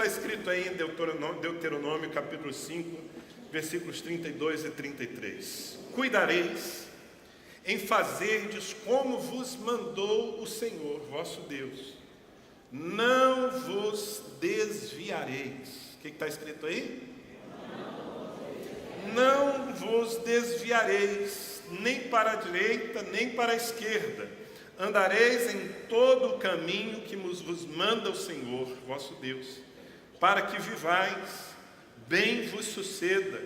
escrito aí em Deuteronômio capítulo 5, versículos 32 e 33. Cuidareis em fazerdes como vos mandou o Senhor, vosso Deus. Não vos desviareis. O que está escrito aí? Não vos desviareis, nem para a direita, nem para a esquerda. Andareis em todo o caminho que vos manda o Senhor, vosso Deus, para que vivais, bem vos suceda,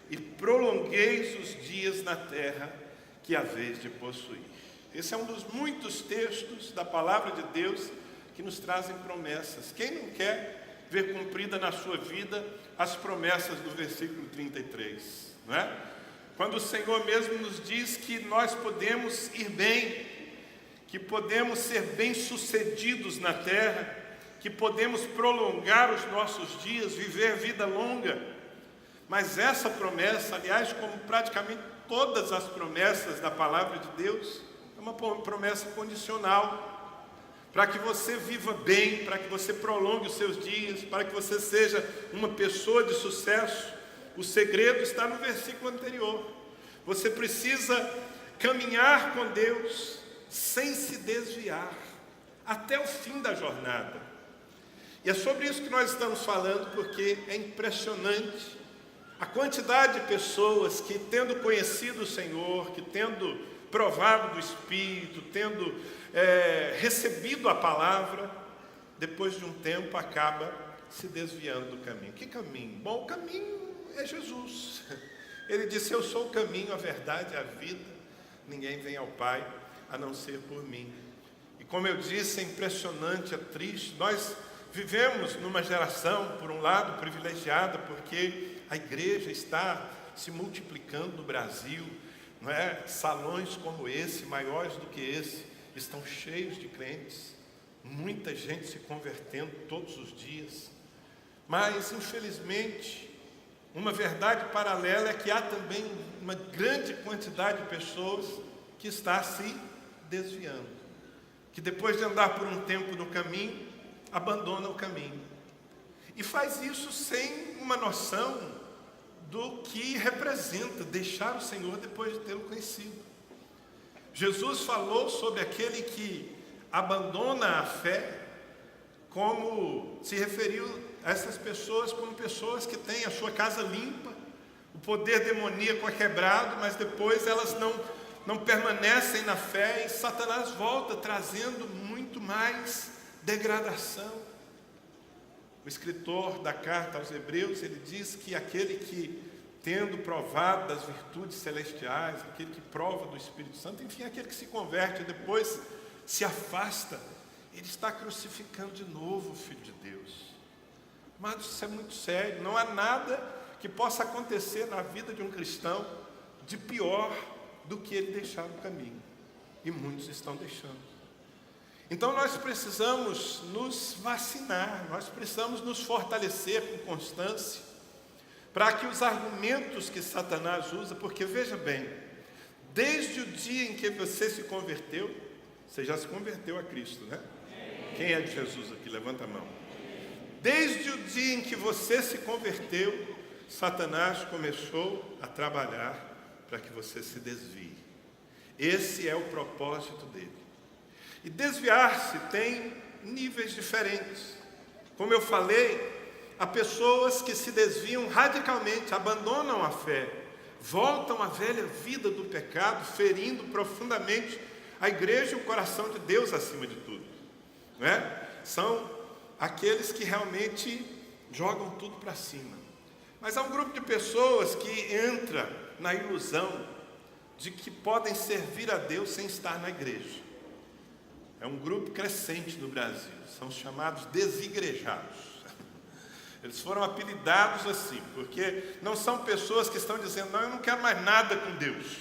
e prolongueis os dias na terra que haveis de possuir. Esse é um dos muitos textos da palavra de Deus que nos trazem promessas. Quem não quer ver cumprida na sua vida as promessas do versículo 33, não é? Quando o Senhor mesmo nos diz que nós podemos ir bem, que podemos ser bem-sucedidos na terra, que podemos prolongar os nossos dias, viver vida longa. Mas essa promessa, aliás, como praticamente todas as promessas da palavra de Deus, é uma promessa condicional. Para que você viva bem, para que você prolongue os seus dias, para que você seja uma pessoa de sucesso, o segredo está no versículo anterior. Você precisa caminhar com Deus sem se desviar, até o fim da jornada. E é sobre isso que nós estamos falando, porque é impressionante a quantidade de pessoas que, tendo conhecido o Senhor, que tendo provado do Espírito, tendo recebido a palavra, depois de um tempo acaba se desviando do caminho. Que caminho? Bom, o caminho é Jesus. Ele disse: eu sou o caminho, a verdade e a vida. Ninguém vem ao Pai a não ser por mim. E como eu disse, é impressionante, é triste. Nós vivemos numa geração, por um lado, privilegiada, porque a igreja está se multiplicando no Brasil, não é? Salões como esse, maiores do que esse, estão cheios de crentes, muita gente se convertendo todos os dias. Mas, infelizmente, uma verdade paralela é que há também uma grande quantidade de pessoas que está se desviando, que depois de andar por um tempo no caminho, abandona o caminho, e faz isso sem uma noção do que representa deixar o Senhor depois de tê-lo conhecido. Jesus falou sobre aquele que abandona a fé, como se referiu a essas pessoas como pessoas que têm a sua casa limpa, o poder demoníaco é quebrado, mas depois elas não permanecem na fé, e Satanás volta trazendo muito mais degradação. O escritor da carta aos Hebreus, ele diz que aquele que, tendo provado das virtudes celestiais, aquele que prova do Espírito Santo, enfim, aquele que se converte e depois se afasta, ele está crucificando de novo o Filho de Deus. Mas isso é muito sério. Não há nada que possa acontecer na vida de um cristão de pior do que ele deixar o caminho, e muitos estão deixando. Então nós precisamos nos vacinar, nós precisamos nos fortalecer com constância, para que os argumentos que Satanás usa, porque veja bem, desde o dia em que você se converteu, você já se converteu a Cristo, né? Quem é de Jesus aqui? Levanta a mão. Desde o dia em que você se converteu, Satanás começou a trabalhar para que você se desvie. Esse é o propósito dele. E desviar-se tem níveis diferentes. Como eu falei, há pessoas que se desviam radicalmente, abandonam a fé, voltam à velha vida do pecado, ferindo profundamente a igreja e o coração de Deus acima de tudo, não é? São aqueles que realmente jogam tudo para cima. Mas há um grupo de pessoas que entra na ilusão de que podem servir a Deus sem estar na igreja. É um grupo crescente no Brasil, são os chamados desigrejados. Eles foram apelidados assim, porque não são pessoas que estão dizendo: não, eu não quero mais nada com Deus.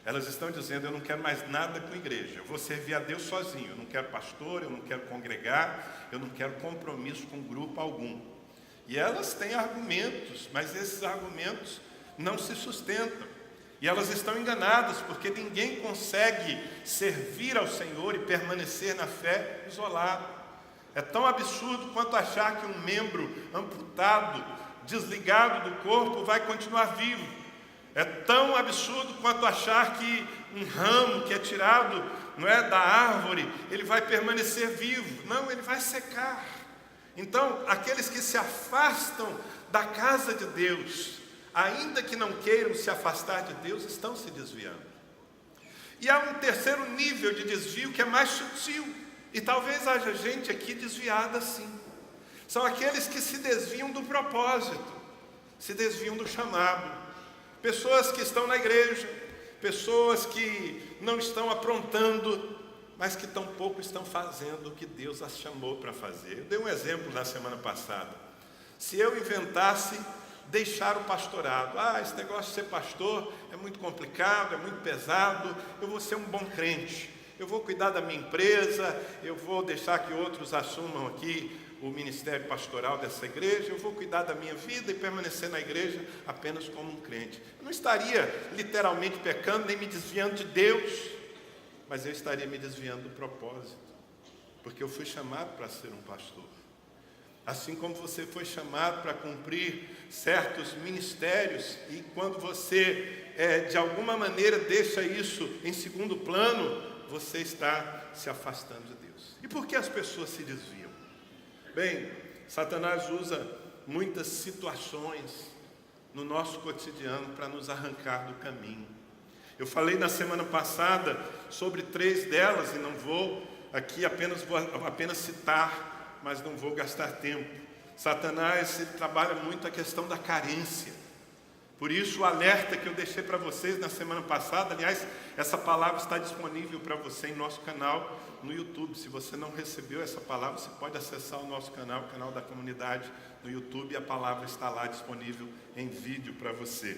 Elas estão dizendo: eu não quero mais nada com a igreja, eu vou servir a Deus sozinho, eu não quero pastor, eu não quero congregar, eu não quero compromisso com grupo algum. E elas têm argumentos, mas esses argumentos não se sustentam. E elas estão enganadas, porque ninguém consegue servir ao Senhor e permanecer na fé isolado. É tão absurdo quanto achar que um membro amputado, desligado do corpo, vai continuar vivo. É tão absurdo quanto achar que um ramo que é tirado, não é, da árvore, ele vai permanecer vivo. Não, ele vai secar. Então, aqueles que se afastam da casa de Deus, ainda que não queiram se afastar de Deus, estão se desviando. E há um terceiro nível de desvio que é mais sutil. E talvez haja gente aqui desviada assim. São aqueles que se desviam do propósito, se desviam do chamado. Pessoas que estão na igreja, pessoas que não estão aprontando, mas que tampouco estão fazendo o que Deus as chamou para fazer. Eu dei um exemplo na semana passada. Se eu inventasse deixar o pastorado, esse negócio de ser pastor é muito complicado, é muito pesado, eu vou ser um bom crente. Eu vou cuidar da minha empresa, eu vou deixar que outros assumam aqui o ministério pastoral dessa igreja, eu vou cuidar da minha vida e permanecer na igreja apenas como um crente. Eu não estaria literalmente pecando, nem me desviando de Deus, mas eu estaria me desviando do propósito, porque eu fui chamado para ser um pastor. Assim como você foi chamado para cumprir certos ministérios, e quando você, de alguma maneira, deixa isso em segundo plano, você está se afastando de Deus. E por que as pessoas se desviam? Bem, Satanás usa muitas situações no nosso cotidiano para nos arrancar do caminho. Eu falei na semana passada sobre 3 delas, e não vou aqui apenas citar, mas não vou gastar tempo. Satanás, ele trabalha muito a questão da carência. Por isso o alerta que eu deixei para vocês na semana passada, aliás, essa palavra está disponível para você em nosso canal no YouTube. Se você não recebeu essa palavra, você pode acessar o nosso canal, o canal da comunidade no YouTube, e a palavra está lá disponível em vídeo para você.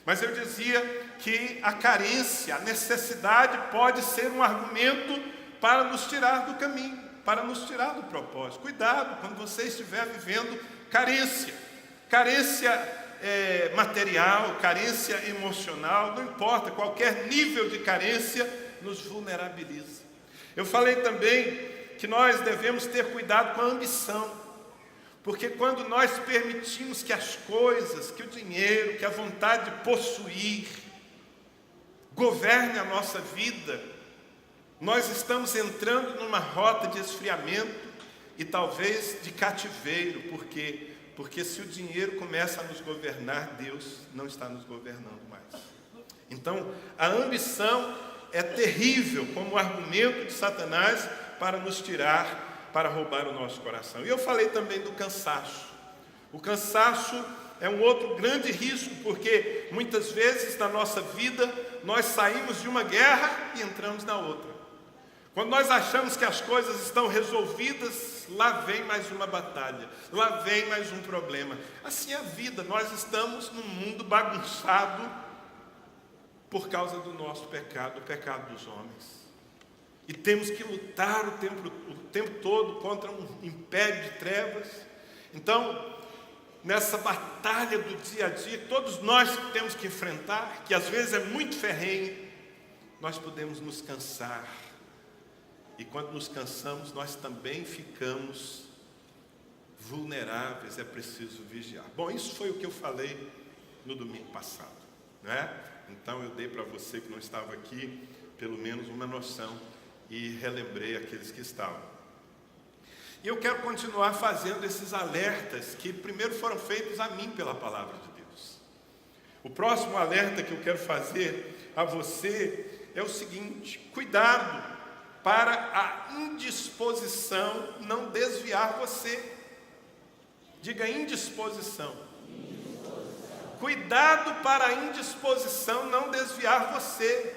Mas eu dizia que a carência, a necessidade pode ser um argumento para nos tirar do caminho, para nos tirar do propósito. Cuidado quando você estiver vivendo carência. Carência material, carência emocional, não importa, qualquer nível de carência nos vulnerabiliza. Eu falei também que nós devemos ter cuidado com a ambição, porque quando nós permitimos que as coisas, que o dinheiro, que a vontade de possuir governe a nossa vida, nós estamos entrando numa rota de esfriamento e talvez de cativeiro. Por quê? Porque se o dinheiro começa a nos governar, Deus não está nos governando mais. Então, a ambição é terrível como argumento de Satanás para nos tirar, para roubar o nosso coração. E eu falei também do cansaço. O cansaço é um outro grande risco, porque muitas vezes na nossa vida nós saímos de uma guerra e entramos na outra. Quando nós achamos que as coisas estão resolvidas, lá vem mais uma batalha, lá vem mais um problema. Assim é a vida, nós estamos num mundo bagunçado por causa do nosso pecado, o pecado dos homens. E temos que lutar o tempo todo contra um império de trevas. Então, nessa batalha do dia a dia, todos nós temos que enfrentar, que às vezes é muito ferrenha, nós podemos nos cansar. E quando nos cansamos, nós também ficamos vulneráveis, é preciso vigiar. Bom, isso foi o que eu falei no domingo passado, né? Então eu dei para você que não estava aqui, pelo menos uma noção, e relembrei aqueles que estavam. E eu quero continuar fazendo esses alertas que primeiro foram feitos a mim pela palavra de Deus. O próximo alerta que eu quero fazer a você é o seguinte: cuidado para a indisposição não desviar você. Diga indisposição. Cuidado para a indisposição não desviar você,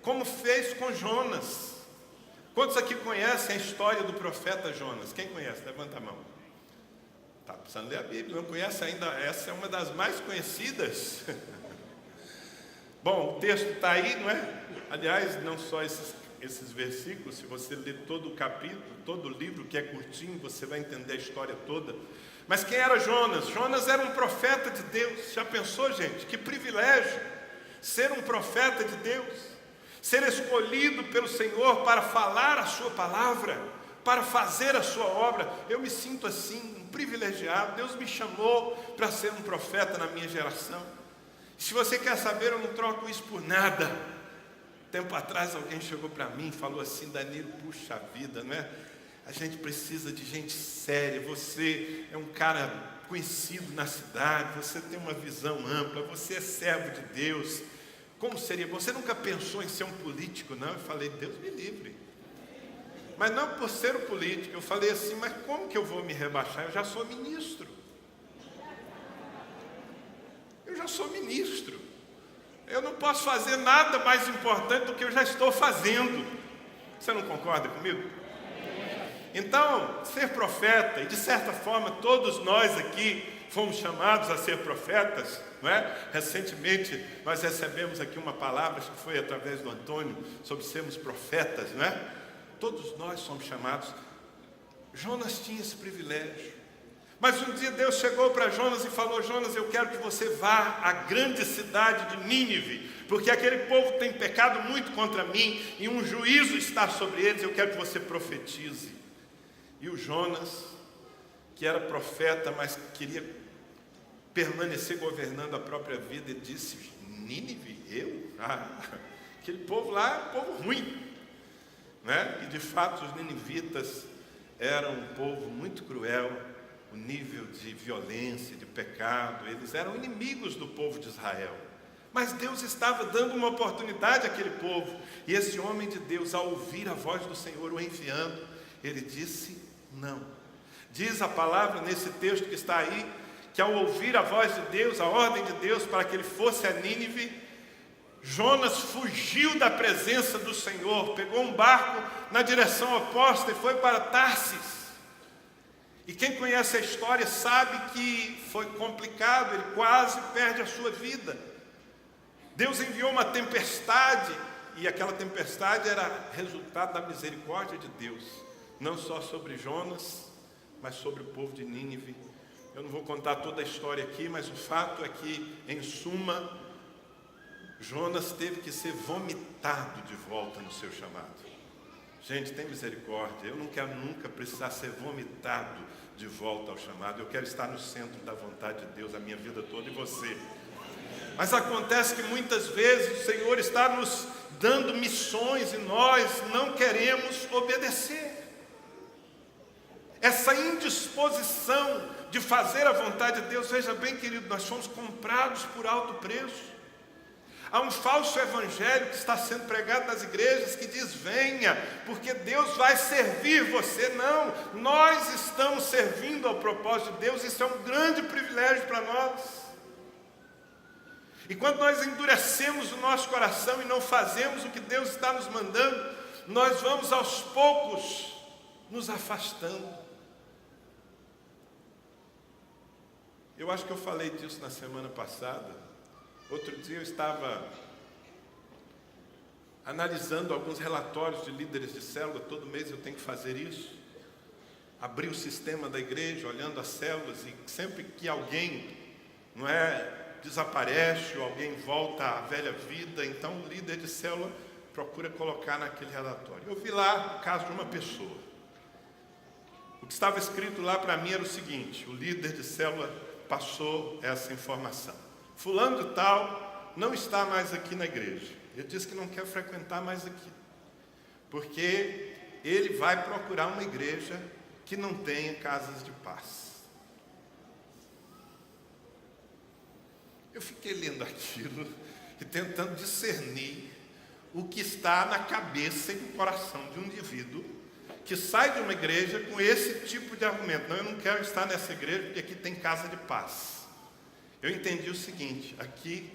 como fez com Jonas. Quantos aqui conhecem a história do profeta Jonas? Quem conhece? Levanta a mão. Está precisando ler a Bíblia, não conhece ainda? Essa é uma das mais conhecidas. Bom, o texto está aí, não é? Aliás, não só esses versículos, se você ler todo o capítulo, todo o livro, que é curtinho, você vai entender a história toda. Mas quem era Jonas? Jonas era um profeta de Deus. Já pensou, gente? Que privilégio ser um profeta de Deus, ser escolhido pelo Senhor para falar a sua palavra, para fazer a sua obra. Eu me sinto assim, um privilegiado. Deus me chamou para ser um profeta na minha geração. Se você quer saber, eu não troco isso por nada. Tempo atrás alguém chegou para mim e falou assim: Danilo, puxa vida, não é? A gente precisa de gente séria. Você é um cara conhecido na cidade, você tem uma visão ampla, você é servo de Deus. Como seria? Você nunca pensou em ser um político, não? Eu falei: Deus me livre. Mas não por ser um político. Eu falei assim: mas como que eu vou me rebaixar? Eu já sou ministro. Eu já sou ministro. Eu não posso fazer nada mais importante do que eu já estou fazendo. Você não concorda comigo? Então, ser profeta, e de certa forma todos nós aqui fomos chamados a ser profetas, não é? Recentemente nós recebemos aqui uma palavra, acho que foi através do Antônio, sobre sermos profetas, não é? Todos nós somos chamados. Jonas tinha esse privilégio. Mas um dia Deus chegou para Jonas e falou: Jonas, eu quero que você vá à grande cidade de Nínive, porque aquele povo tem pecado muito contra mim, e um juízo está sobre eles, eu quero que você profetize. E o Jonas, que era profeta, mas queria permanecer governando a própria vida, ele disse: Nínive? Eu? Aquele povo lá é um povo ruim, né? E de fato os ninivitas eram um povo muito cruel. O nível de violência, de pecado, eles eram inimigos do povo de Israel. Mas Deus estava dando uma oportunidade àquele povo. E esse homem de Deus, ao ouvir a voz do Senhor o enviando, ele disse não. Diz a palavra nesse texto que está aí, que ao ouvir a voz de Deus, a ordem de Deus para que ele fosse a Nínive, Jonas fugiu da presença do Senhor, pegou um barco na direção oposta e foi para Tarsis. E quem conhece a história sabe que foi complicado, ele quase perde a sua vida. Deus enviou uma tempestade, e aquela tempestade era resultado da misericórdia de Deus, não só sobre Jonas, mas sobre o povo de Nínive. Eu não vou contar toda a história aqui, mas o fato é que, em suma, Jonas teve que ser vomitado de volta no seu chamado. Gente, tem misericórdia. Eu não quero nunca precisar ser vomitado de volta ao chamado. Eu quero estar no centro da vontade de Deus a minha vida toda, e você. Mas acontece que muitas vezes o Senhor está nos dando missões e nós não queremos obedecer. Essa indisposição de fazer a vontade de Deus, veja bem, querido, nós fomos comprados por alto preço. Há um falso evangelho que está sendo pregado nas igrejas que diz: venha, porque Deus vai servir você. Não, nós estamos servindo ao propósito de Deus. Isso é um grande privilégio para nós. E quando nós endurecemos o nosso coração e não fazemos o que Deus está nos mandando, nós vamos aos poucos nos afastando. Eu acho que eu falei disso na semana passada. Outro dia eu estava analisando alguns relatórios de líderes de célula. Todo mês eu tenho que fazer isso. Abrir o sistema da igreja, olhando as células, e sempre que alguém desaparece ou alguém volta à velha vida, então o líder de célula procura colocar naquele relatório. Eu vi lá o caso de uma pessoa. O que estava escrito lá para mim era o seguinte: o líder de célula passou essa informação. Fulano de tal não está mais aqui na igreja. Ele disse que não quer frequentar mais aqui, porque ele vai procurar uma igreja que não tenha casas de paz. Eu fiquei lendo aquilo e tentando discernir o que está na cabeça e no coração de um indivíduo que sai de uma igreja com esse tipo de argumento. Não, eu não quero estar nessa igreja porque aqui tem casa de paz. Eu entendi o seguinte: aqui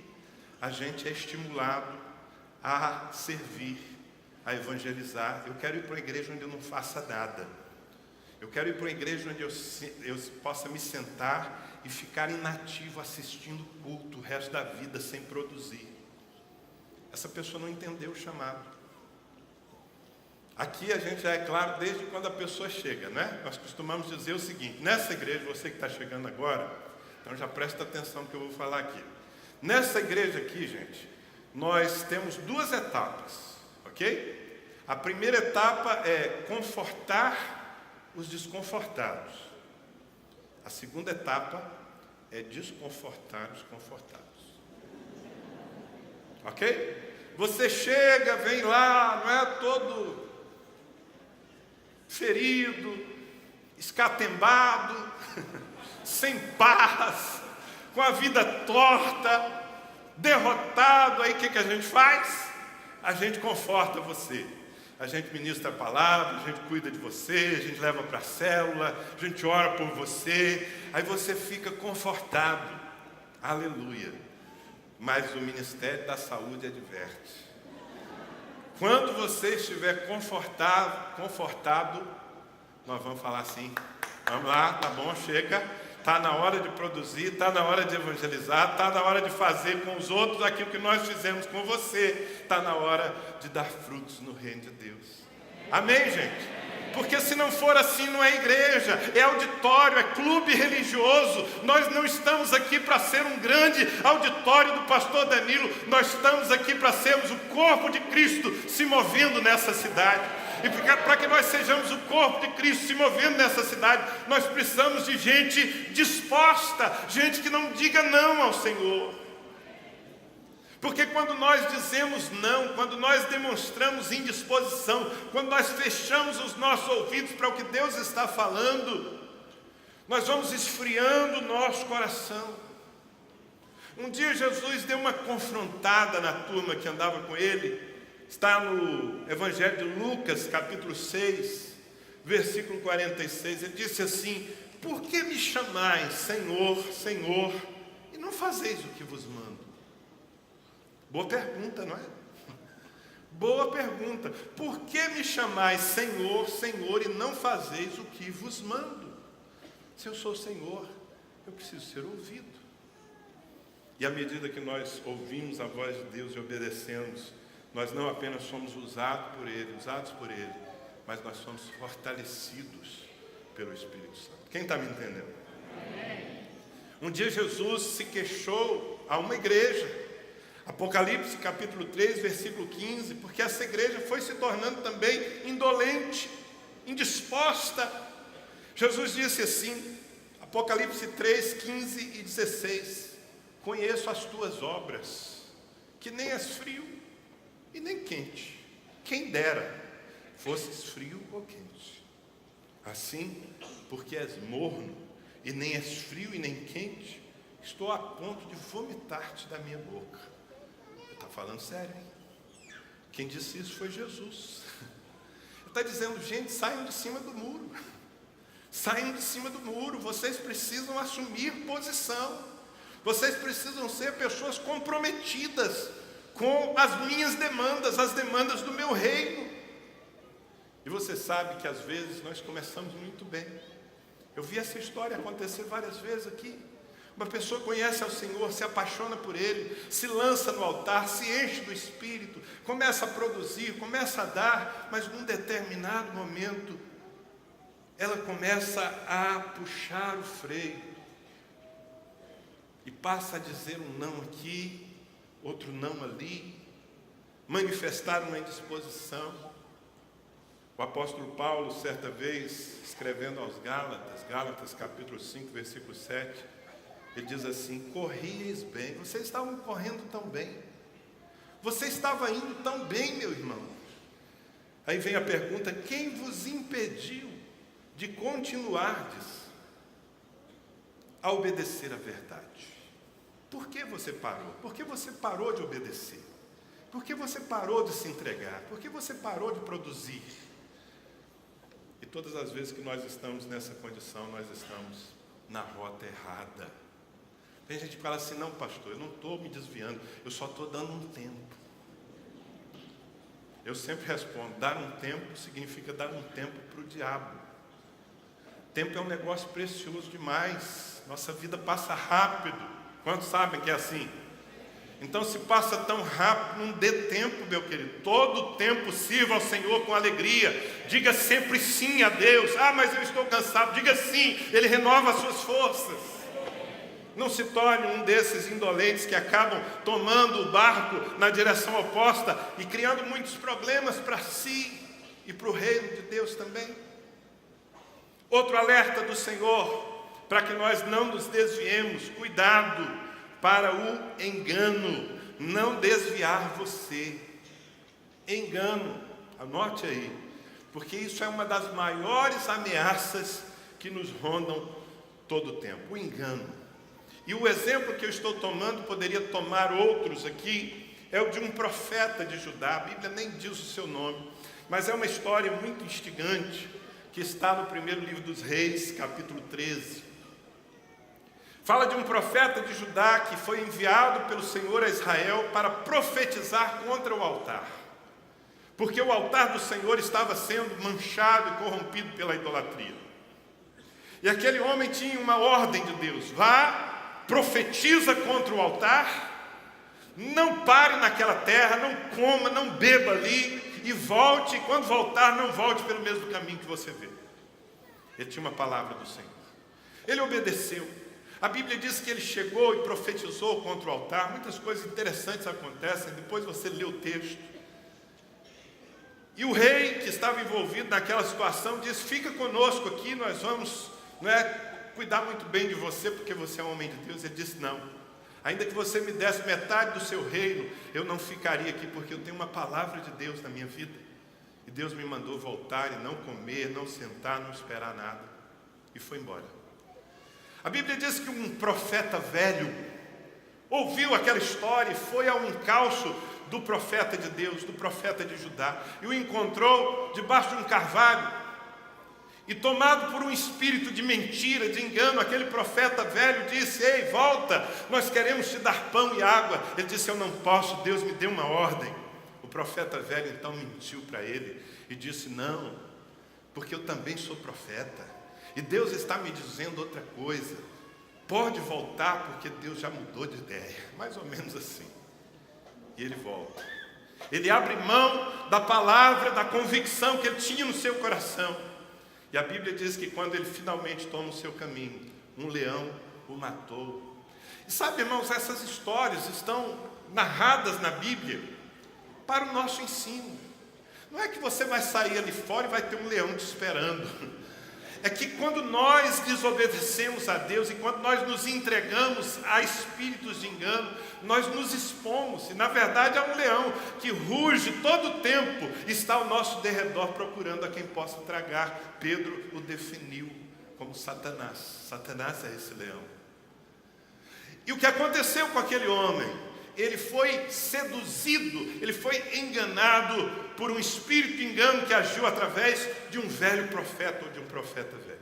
a gente é estimulado a servir, a evangelizar. Eu quero ir para uma igreja onde eu não faça nada. Eu quero ir para uma igreja onde eu possa me sentar e ficar inativo assistindo culto o resto da vida sem produzir. Essa pessoa não entendeu o chamado. Aqui a gente é claro desde quando a pessoa chega, né? Nós costumamos dizer o seguinte: nessa igreja, você que está chegando agora, então já presta atenção no que eu vou falar aqui. Nessa igreja aqui, gente, nós temos duas etapas, ok? A primeira etapa é confortar os desconfortados. A segunda etapa é desconfortar os confortados. Ok? Você chega, vem lá, não é todo ferido, escatembado, sem paz, com a vida torta, derrotado. Aí o que a gente faz? A gente conforta você. A gente ministra a palavra, a gente cuida de você, a gente leva para a célula, a gente ora por você, aí você fica confortado. Aleluia. Mas o Ministério da Saúde adverte. Quando você estiver confortado, nós vamos falar assim: vamos lá, tá bom, chega, está na hora de produzir, está na hora de evangelizar, está na hora de fazer com os outros aquilo que nós fizemos com você, está na hora de dar frutos no reino de Deus. Amém, gente? Porque se não for assim, não é igreja, é auditório, é clube religioso. Nós não estamos aqui para ser um grande auditório do pastor Danilo, nós estamos aqui para sermos o corpo de Cristo se movendo nessa cidade. E para que nós sejamos o corpo de Cristo se movendo nessa cidade, nós precisamos de gente disposta, gente que não diga não ao Senhor. Porque quando nós dizemos não, quando nós demonstramos indisposição, quando nós fechamos os nossos ouvidos para o que Deus está falando, nós vamos esfriando o nosso coração. Um dia Jesus deu uma confrontada na turma que andava com ele. Está no Evangelho de Lucas, capítulo 6, versículo 46. Ele disse assim: por que me chamais Senhor, Senhor, e não fazeis o que vos mando? Boa pergunta, não é? Boa pergunta. Por que me chamais Senhor, Senhor, e não fazeis o que vos mando? Se eu sou Senhor, eu preciso ser ouvido. E à medida que nós ouvimos a voz de Deus e obedecemos, nós não apenas somos usados por Ele, mas nós somos fortalecidos pelo Espírito Santo. Quem está me entendendo? Um dia Jesus se queixou a uma igreja, Apocalipse capítulo 3, versículo 15, porque essa igreja foi se tornando também indolente, indisposta. Jesus disse assim, Apocalipse 3, 15 e 16: conheço as tuas obras, que nem és frio e nem quente. Quem dera fosses frio ou quente. Assim, porque és morno e nem és frio e nem quente, estou a ponto de vomitar-te da minha boca. Está falando sério, hein? Quem disse isso foi Jesus. Ele está dizendo: gente, saiam de cima do muro. Saiam de cima do muro. Vocês precisam assumir posição. Vocês precisam ser pessoas comprometidas com as minhas demandas, as demandas do meu reino. E você sabe que às vezes nós começamos muito bem. Eu vi essa história acontecer várias vezes aqui. Uma pessoa conhece ao Senhor, se apaixona por Ele, se lança no altar, se enche do Espírito, começa a produzir, começa a dar, mas num determinado momento, ela começa a puxar o freio e passa a dizer um não aqui, outro não ali, manifestar uma indisposição. O apóstolo Paulo, certa vez, escrevendo aos Gálatas capítulo 5, versículo 7, ele diz assim: corrieis bem. Vocês estavam correndo tão bem, você estava indo tão bem, meu irmão. Aí vem a pergunta: quem vos impediu de continuardes a obedecer a verdade? Por que você parou? Por que você parou de obedecer? Por que você parou de se entregar? Por que você parou de produzir? E todas as vezes que nós estamos nessa condição, nós estamos na rota errada. Tem gente que fala assim: não, pastor, eu não estou me desviando, eu só estou dando um tempo. Eu sempre respondo: dar um tempo significa dar um tempo para o diabo. Tempo é um negócio precioso demais. Nossa vida passa rápido. Quantos sabem que é assim? Então, se passa tão rápido, não dê tempo, meu querido. Todo tempo sirva ao Senhor com alegria. Diga sempre sim a Deus. Ah, mas eu estou cansado. Diga sim, Ele renova as suas forças. Não se torne um desses indolentes que acabam tomando o barco na direção oposta e criando muitos problemas para si e para o reino de Deus também. Outro alerta do Senhor, para que nós não nos desviemos: cuidado para o engano, não desviar você. Engano, anote aí, porque isso é uma das maiores ameaças que nos rondam todo o tempo, o engano. E o exemplo que eu estou tomando, poderia tomar outros aqui, é o de um profeta de Judá. A Bíblia nem diz o seu nome, mas é uma história muito instigante, que está no primeiro livro dos Reis, capítulo 13. Fala de um profeta de Judá que foi enviado pelo Senhor a Israel para profetizar contra o altar, porque o altar do Senhor estava sendo manchado e corrompido pela idolatria. E aquele homem tinha uma ordem de Deus: vá, profetiza contra o altar, não pare naquela terra, não coma, não beba ali, e volte, e quando voltar, não volte pelo mesmo caminho que você veio. Ele tinha uma palavra do Senhor, ele obedeceu. A Bíblia diz que ele chegou e profetizou contra o altar. Muitas coisas interessantes acontecem, depois você lê o texto. E o rei que estava envolvido naquela situação disse: fica conosco aqui, nós vamos cuidar muito bem de você, porque você é um homem de Deus. Ele disse: não, ainda que você me desse metade do seu reino, eu não ficaria aqui, porque eu tenho uma palavra de Deus na minha vida, e Deus me mandou voltar e não comer, não sentar, não esperar nada. E foi embora. A Bíblia diz que um profeta velho ouviu aquela história e foi ao encalço do profeta de Deus, do profeta de Judá, e o encontrou debaixo de um carvalho. E tomado por um espírito de mentira, de engano, aquele profeta velho disse: ei, volta, nós queremos te dar pão e água. Ele disse: eu não posso, Deus me deu uma ordem. O profeta velho então mentiu para ele e disse: não, porque eu também sou profeta, e Deus está me dizendo outra coisa. Pode voltar, porque Deus já mudou de ideia. Mais ou menos assim. E ele volta. Ele abre mão da palavra, da convicção que ele tinha no seu coração. E a Bíblia diz que quando ele finalmente toma o seu caminho, um leão o matou. E sabe, irmãos, essas histórias estão narradas na Bíblia para o nosso ensino. Não é que você vai sair ali fora e vai ter um leão te esperando. É que quando nós desobedecemos a Deus e quando nós nos entregamos a espíritos de engano, nós nos expomos. E na verdade é um leão que ruge todo o tempo, está ao nosso derredor procurando a quem possa tragar. Pedro o definiu como Satanás. Satanás é esse leão. E o que aconteceu com aquele homem? Ele foi seduzido, ele foi enganado por um espírito de engano que agiu através de um velho profeta ou de um profeta velho.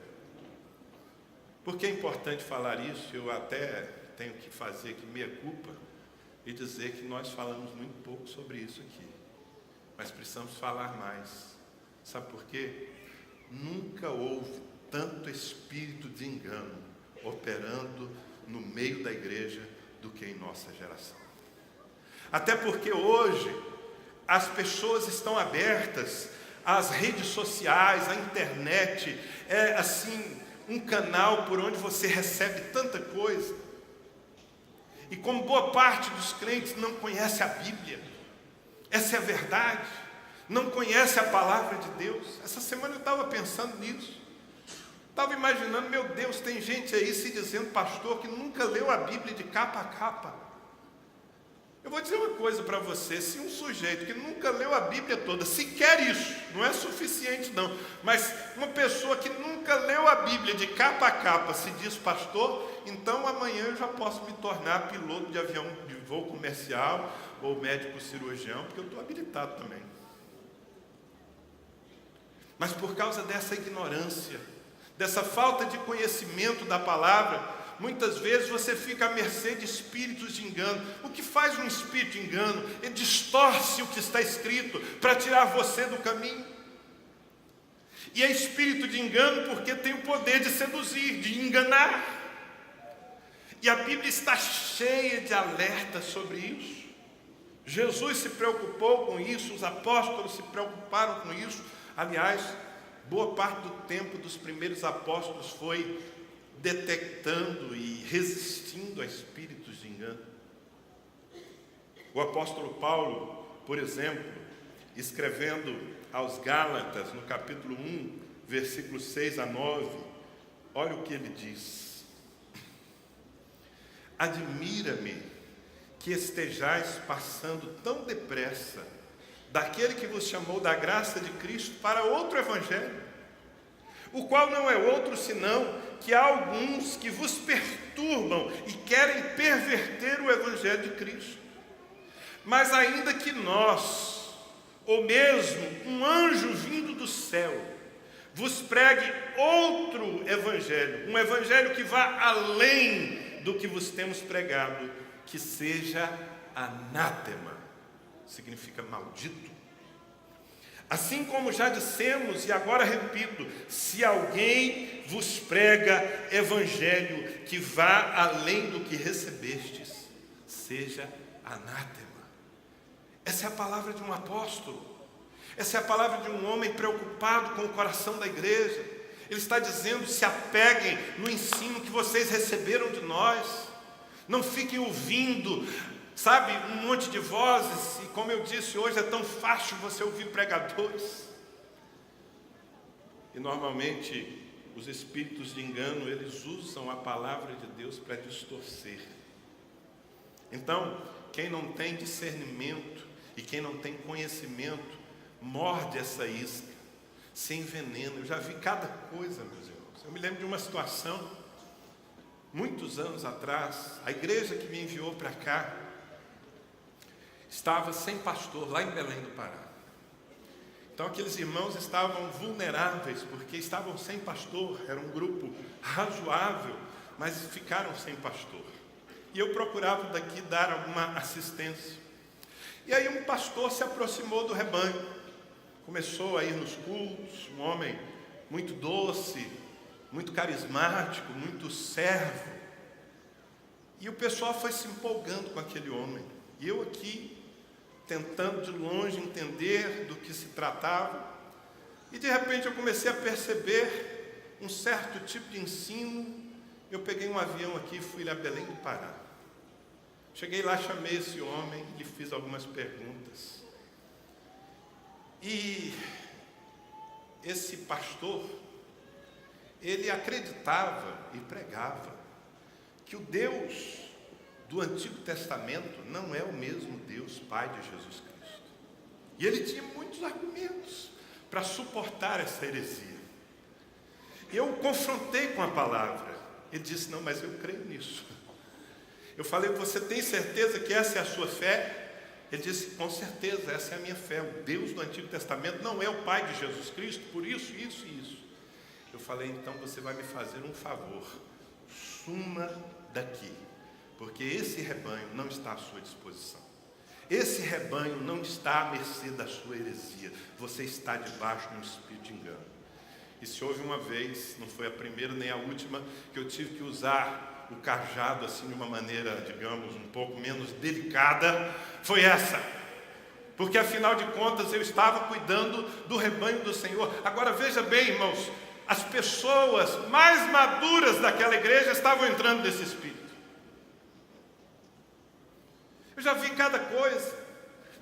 Por que é importante falar isso? Eu até tenho que fazer aqui meia culpa e dizer que nós falamos muito pouco sobre isso aqui, mas precisamos falar mais. Sabe por quê? Nunca houve tanto espírito de engano operando no meio da igreja do que em nossa geração. Até porque hoje as pessoas estão abertas às redes sociais, à internet, é assim um canal por onde você recebe tanta coisa. E como boa parte dos crentes não conhece a Bíblia, essa é a verdade, não conhece a palavra de Deus. Essa semana eu estava pensando nisso, estava imaginando, meu Deus, tem gente aí se dizendo pastor que nunca leu a Bíblia de capa a capa. Eu vou dizer uma coisa para você: se um sujeito que nunca leu a Bíblia toda, sequer isso, não é suficiente não, mas uma pessoa que nunca leu a Bíblia de capa a capa se diz pastor, então amanhã eu já posso me tornar piloto de avião de voo comercial ou médico cirurgião, porque eu estou habilitado também. Mas por causa dessa ignorância, dessa falta de conhecimento da palavra, muitas vezes você fica à mercê de espíritos de engano. O que faz um espírito de engano? Ele distorce o que está escrito para tirar você do caminho. E é espírito de engano porque tem o poder de seduzir, de enganar. E a Bíblia está cheia de alertas sobre isso. Jesus se preocupou com isso, os apóstolos se preocuparam com isso. Aliás, boa parte do tempo dos primeiros apóstolos foi detectando e resistindo a espíritos de engano. O apóstolo Paulo, por exemplo, escrevendo aos Gálatas, no capítulo 1, versículos 6 a 9, olha o que ele diz: admira-me que estejais passando tão depressa daquele que vos chamou da graça de Cristo para outro evangelho, o qual não é outro senão que há alguns que vos perturbam e querem perverter o evangelho de Cristo. Mas ainda que nós, ou mesmo um anjo vindo do céu, vos pregue outro evangelho, um evangelho que vá além do que vos temos pregado, que seja anátema, significa maldito. Assim como já dissemos, e agora repito, se alguém vos prega evangelho que vá além do que recebestes, seja anátema. Essa é a palavra de um apóstolo, essa é a palavra de um homem preocupado com o coração da igreja. Ele está dizendo: se apeguem no ensino que vocês receberam de nós, não fiquem ouvindo, sabe, um monte de vozes. E como eu disse, hoje é tão fácil você ouvir pregadores, e normalmente os espíritos de engano, eles usam a palavra de Deus para distorcer. Então, quem não tem discernimento e quem não tem conhecimento, morde essa isca, se envenena. Eu já vi cada coisa, meus irmãos. Eu me lembro de uma situação, muitos anos atrás, a igreja que me enviou para cá estava sem pastor, lá em Belém do Pará. Então aqueles irmãos estavam vulneráveis, porque estavam sem pastor. Era um grupo razoável, mas ficaram sem pastor. E eu procurava daqui dar alguma assistência. E aí um pastor se aproximou do rebanho, começou a ir nos cultos, um homem muito doce, muito carismático, muito servo. E o pessoal foi se empolgando com aquele homem. E eu aqui, tentando de longe entender do que se tratava. E de repente eu comecei a perceber um certo tipo de ensino. Eu peguei um avião aqui e fui lá a Belém do Pará. Cheguei lá, chamei esse homem, lhe fiz algumas perguntas. E esse pastor, ele acreditava e pregava que o Deus do Antigo Testamento não é o mesmo Deus Pai de Jesus Cristo. E ele tinha muitos argumentos para suportar essa heresia. Eu o confrontei com a palavra. Ele disse: não, mas eu creio nisso. Eu falei: você tem certeza que essa é a sua fé? Ele disse: com certeza, essa é a minha fé. O Deus do Antigo Testamento não é o Pai de Jesus Cristo, por isso, isso e isso. Eu falei: então você vai me fazer um favor, suma daqui, porque esse rebanho não está à sua disposição. Esse rebanho não está à mercê da sua heresia. Você está debaixo de um espírito de engano. E se houve uma vez, não foi a primeira nem a última, que eu tive que usar o cajado assim de uma maneira, digamos, um pouco menos delicada, foi essa. Porque afinal de contas eu estava cuidando do rebanho do Senhor. Agora veja bem, irmãos, as pessoas mais maduras daquela igreja estavam entrando nesse espírito. Eu já vi cada coisa.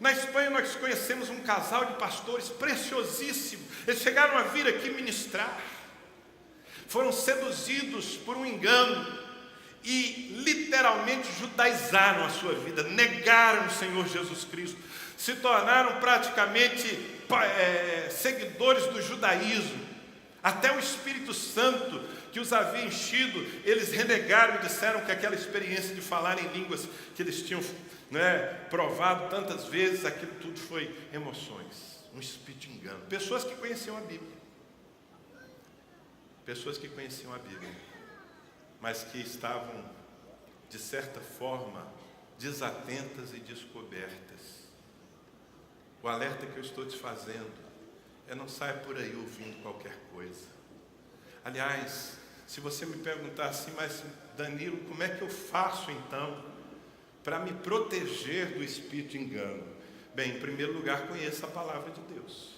Na Espanha nós conhecemos um casal de pastores preciosíssimo. Eles chegaram a vir aqui ministrar. Foram seduzidos por um engano e literalmente judaizaram a sua vida, negaram o Senhor Jesus Cristo, se tornaram praticamente seguidores do judaísmo. Até o Espírito Santo que os havia enchido, eles renegaram e disseram que aquela experiência de falar em línguas que eles tinham provado tantas vezes, aquilo tudo foi emoções, um espírito de engano. Pessoas que conheciam a Bíblia, mas que estavam, de certa forma, desatentas e descobertas. O alerta que eu estou te fazendo é: não saia por aí ouvindo qualquer coisa. Aliás, se você me perguntar assim: mas Danilo, como é que eu faço então para me proteger do espírito de engano? Bem, em primeiro lugar, conheça a palavra de Deus.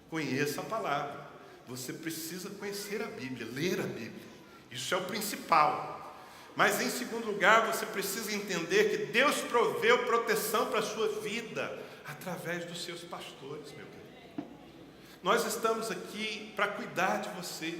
Conheça a palavra. Você precisa conhecer a Bíblia, ler a Bíblia. Isso é o principal. Mas em segundo lugar, você precisa entender que Deus proveu proteção para a sua vida através dos seus pastores, meu querido. Nós estamos aqui para cuidar de você.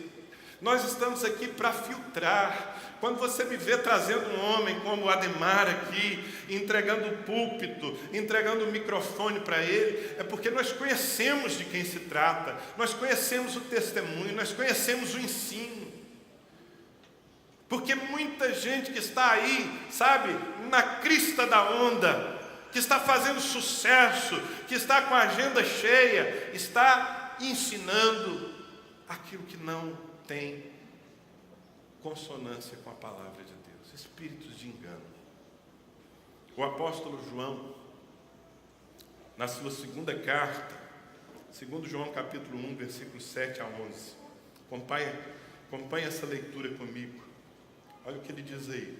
Nós estamos aqui para filtrar. Quando você me vê trazendo um homem como o Ademar aqui, entregando o púlpito, entregando o microfone para ele, é porque nós conhecemos de quem se trata, nós conhecemos o testemunho, nós conhecemos o ensino. Porque muita gente que está aí, sabe, na crista da onda, que está fazendo sucesso, que está com a agenda cheia, está ensinando aquilo que não tem consonância com a palavra de Deus, espíritos de engano. O apóstolo João, na sua segunda carta, 2 João capítulo 1, versículos 7 a 11, acompanhe essa leitura comigo. Olha o que ele diz aí.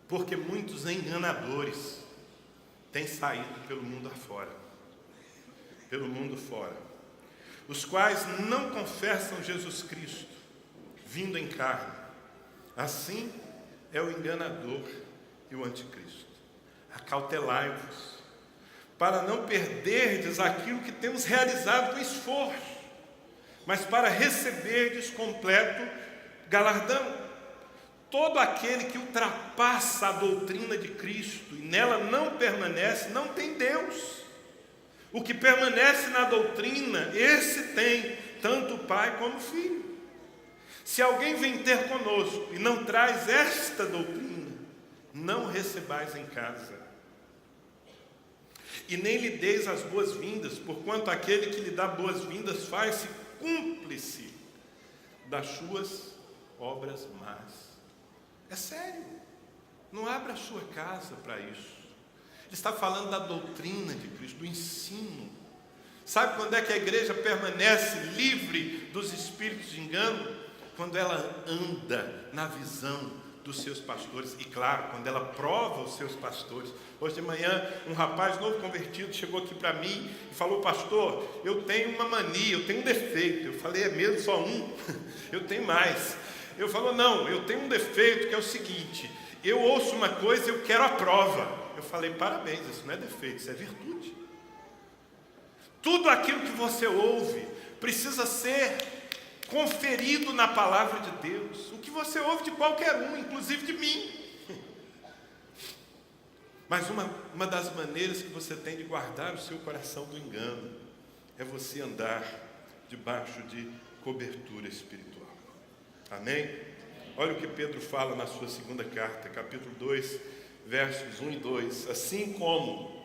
Porque muitos enganadores têm saído pelo mundo afora, os quais não confessam Jesus Cristo, vindo em carne. Assim é o enganador e o anticristo. Acautelai-vos, para não perderdes aquilo que temos realizado com esforço, mas para receberdes completo galardão. Todo aquele que ultrapassa a doutrina de Cristo e nela não permanece, não tem Deus. O que permanece na doutrina, esse tem tanto o Pai como o Filho. Se alguém vem ter conosco e não traz esta doutrina, não recebais em casa. E nem lhe deis as boas-vindas, porquanto aquele que lhe dá boas-vindas faz-se cúmplice das suas obras más. É sério, não abra a sua casa para isso. Ele está falando da doutrina de Cristo, do ensino. Sabe quando é que a igreja permanece livre dos espíritos de engano? Quando ela anda na visão dos seus pastores, e claro, quando ela prova os seus pastores. Hoje de manhã, um rapaz novo convertido chegou aqui para mim e falou: pastor, eu tenho uma mania, eu tenho um defeito. Eu falei: é mesmo, só um? Eu tenho mais. Eu falo: não, eu tenho um defeito que é o seguinte: eu ouço uma coisa e eu quero a prova. Eu falei: parabéns, isso não é defeito, isso é virtude. Tudo aquilo que você ouve precisa ser conferido na palavra de Deus. O que você ouve de qualquer um, inclusive de mim. Mas uma das maneiras que você tem de guardar o seu coração do engano é você andar debaixo de cobertura espiritual. Amém? Olha o que Pedro fala na sua segunda carta, capítulo 2, versos 1 e 2. Assim como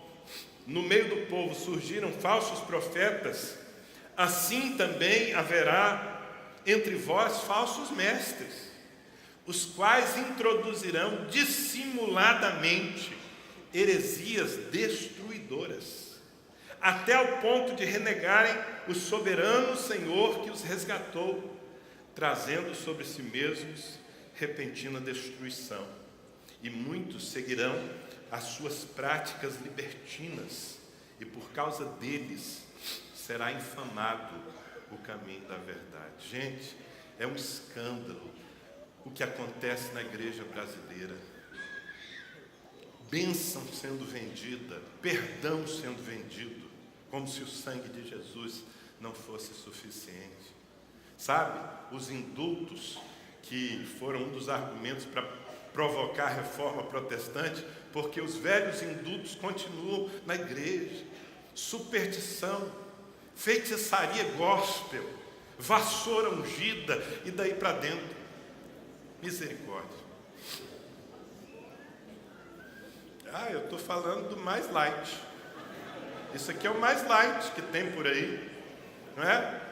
no meio do povo surgiram falsos profetas, assim também haverá entre vós falsos mestres, os quais introduzirão dissimuladamente heresias destruidoras, até ao ponto de renegarem o soberano Senhor que os resgatou, trazendo sobre si mesmos repentina destruição. E muitos seguirão as suas práticas libertinas, e por causa deles será infamado o caminho da verdade. Gente, é um escândalo o que acontece na igreja brasileira. Bênção sendo vendida, perdão sendo vendido, como se o sangue de Jesus não fosse suficiente. Sabe, os indultos, que foram um dos argumentos para provocar a reforma protestante, porque os velhos indultos continuam na igreja. Superstição, feitiçaria gospel, vassoura ungida, e daí para dentro, misericórdia. Eu estou falando do mais light. Isso aqui é o mais light que tem por aí, não é?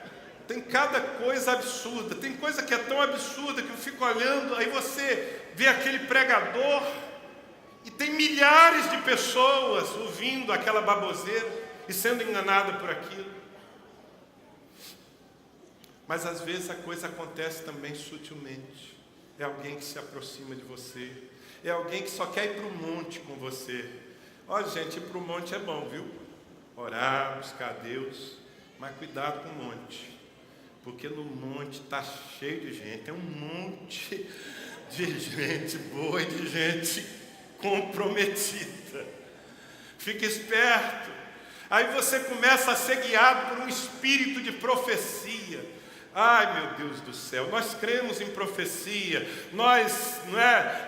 Tem cada coisa absurda, tem coisa que é tão absurda que eu fico olhando, aí você vê aquele pregador e tem milhares de pessoas ouvindo aquela baboseira e sendo enganada por aquilo. Mas às vezes a coisa acontece também sutilmente. É alguém que se aproxima de você, é alguém que só quer ir para o monte com você. Olha, gente, ir para o monte é bom, viu? Orar, buscar Deus, mas cuidado com o monte. Porque no monte está cheio de gente, tem um monte de gente boa e de gente comprometida. Fique esperto. Aí você começa a ser guiado por um espírito de profecia. Ai, meu Deus do céu, nós cremos em profecia, nós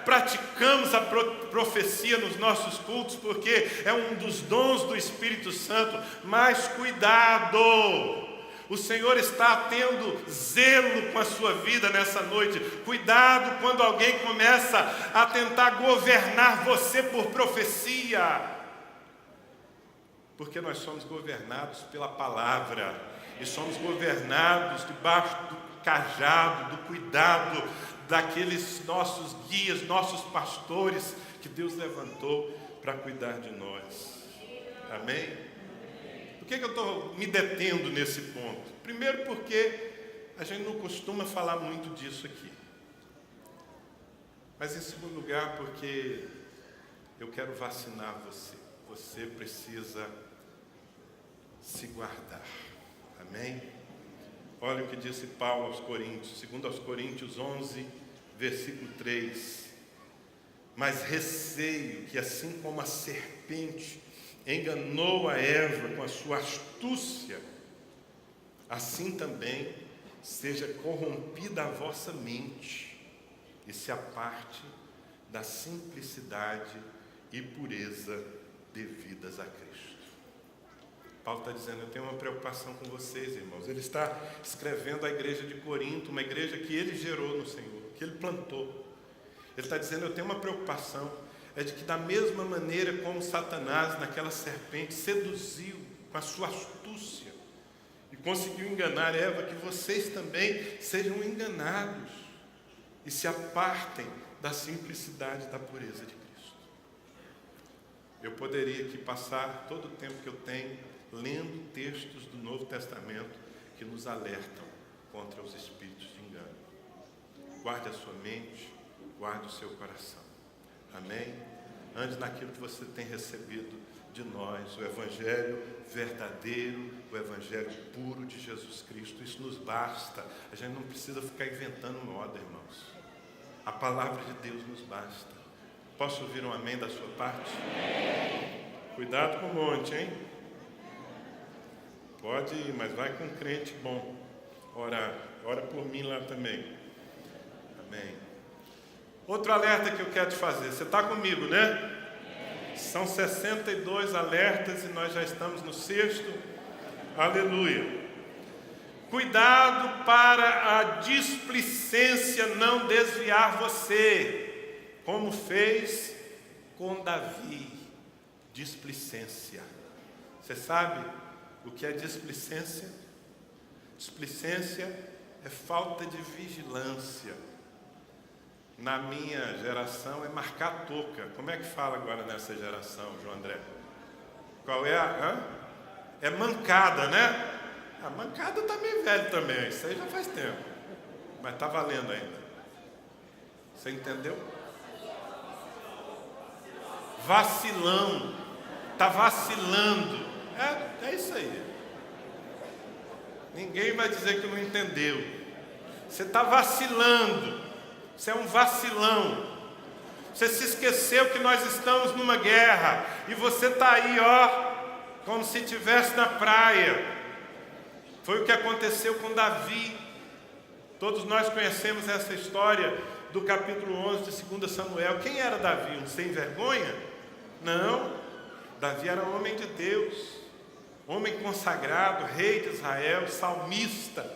praticamos a profecia nos nossos cultos, porque é um dos dons do Espírito Santo, mas cuidado, o Senhor está tendo zelo com a sua vida nessa noite. Cuidado quando alguém começa a tentar governar você por profecia, porque nós somos governados pela palavra. E somos governados debaixo do cajado, do cuidado daqueles nossos guias, nossos pastores que Deus levantou para cuidar de nós. Amém? Por que eu estou me detendo nesse ponto? Primeiro porque a gente não costuma falar muito disso aqui. Mas em segundo lugar porque eu quero vacinar você. Você precisa se guardar. Amém? Olha o que disse Paulo aos Coríntios, 2 Coríntios 11, versículo 3. Mas receio que assim como a serpente enganou a Eva com a sua astúcia, assim também seja corrompida a vossa mente e se aparte da simplicidade e pureza devidas a Cristo. Paulo está dizendo, eu tenho uma preocupação com vocês, irmãos. Ele está escrevendo à igreja de Corinto, uma igreja que ele gerou no Senhor, que ele plantou. Ele está dizendo, eu tenho uma preocupação, é de que da mesma maneira como Satanás, naquela serpente, seduziu com a sua astúcia e conseguiu enganar Eva, que vocês também sejam enganados e se apartem da simplicidade e da pureza de Cristo. Eu poderia aqui passar todo o tempo que eu tenho lendo textos do Novo Testamento que nos alertam contra os espíritos de engano. Guarde a sua mente, guarde o seu coração. Amém? Ande naquilo que você tem recebido de nós, o Evangelho verdadeiro, o Evangelho puro de Jesus Cristo. Isso nos basta. A gente não precisa ficar inventando moda, irmãos. A palavra de Deus nos basta. Posso ouvir um amém da sua parte? Cuidado com o monte, hein? Pode ir, mas vai com um crente bom. Ora por mim lá também. Amém. Outro alerta que eu quero te fazer. Você está comigo, né? São 62 alertas e nós já estamos no 6º. Aleluia. Cuidado para a displicência não desviar você, como fez com Davi. Displicência. Você sabe o que é displicência? Displicência é falta de vigilância. Na minha geração é marcar a touca. Como é que fala agora nessa geração, João André? Qual é a... É mancada, né? A mancada está meio velho também. Isso aí já faz tempo. Mas está valendo ainda. Você entendeu? Vacilão. Está vacilando. É isso aí. Ninguém vai dizer que não entendeu. Você está vacilando. Você é um vacilão. Você se esqueceu que nós estamos numa guerra. E você está aí, como se estivesse na praia. Foi o que aconteceu com Davi. Todos nós conhecemos essa história do capítulo 11 de 2 Samuel. Quem era Davi? Um sem vergonha? Não. Davi era homem de Deus. Homem consagrado, rei de Israel, salmista.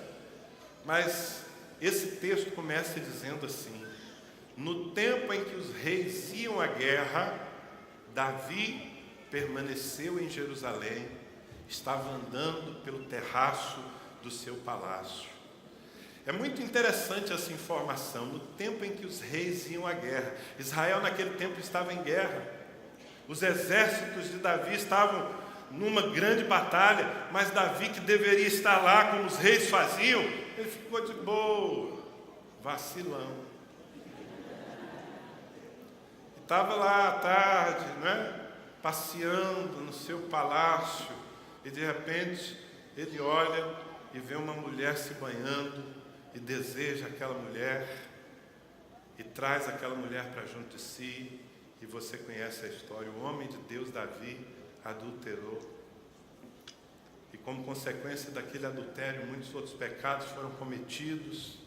Mas esse texto começa dizendo assim: no tempo em que os reis iam à guerra, Davi permaneceu em Jerusalém, estava andando pelo terraço do seu palácio. É muito interessante essa informação. No tempo em que os reis iam à guerra, Israel naquele tempo estava em guerra. Os exércitos de Davi estavam numa grande batalha, mas Davi, que deveria estar lá como os reis faziam, ele ficou de boa, vacilão. Estava lá à tarde, passeando no seu palácio, e de repente ele olha e vê uma mulher se banhando e deseja aquela mulher e traz aquela mulher para junto de si E você conhece a história, o homem de Deus, Davi, adulterou. E como consequência daquele adultério, muitos outros pecados foram cometidos.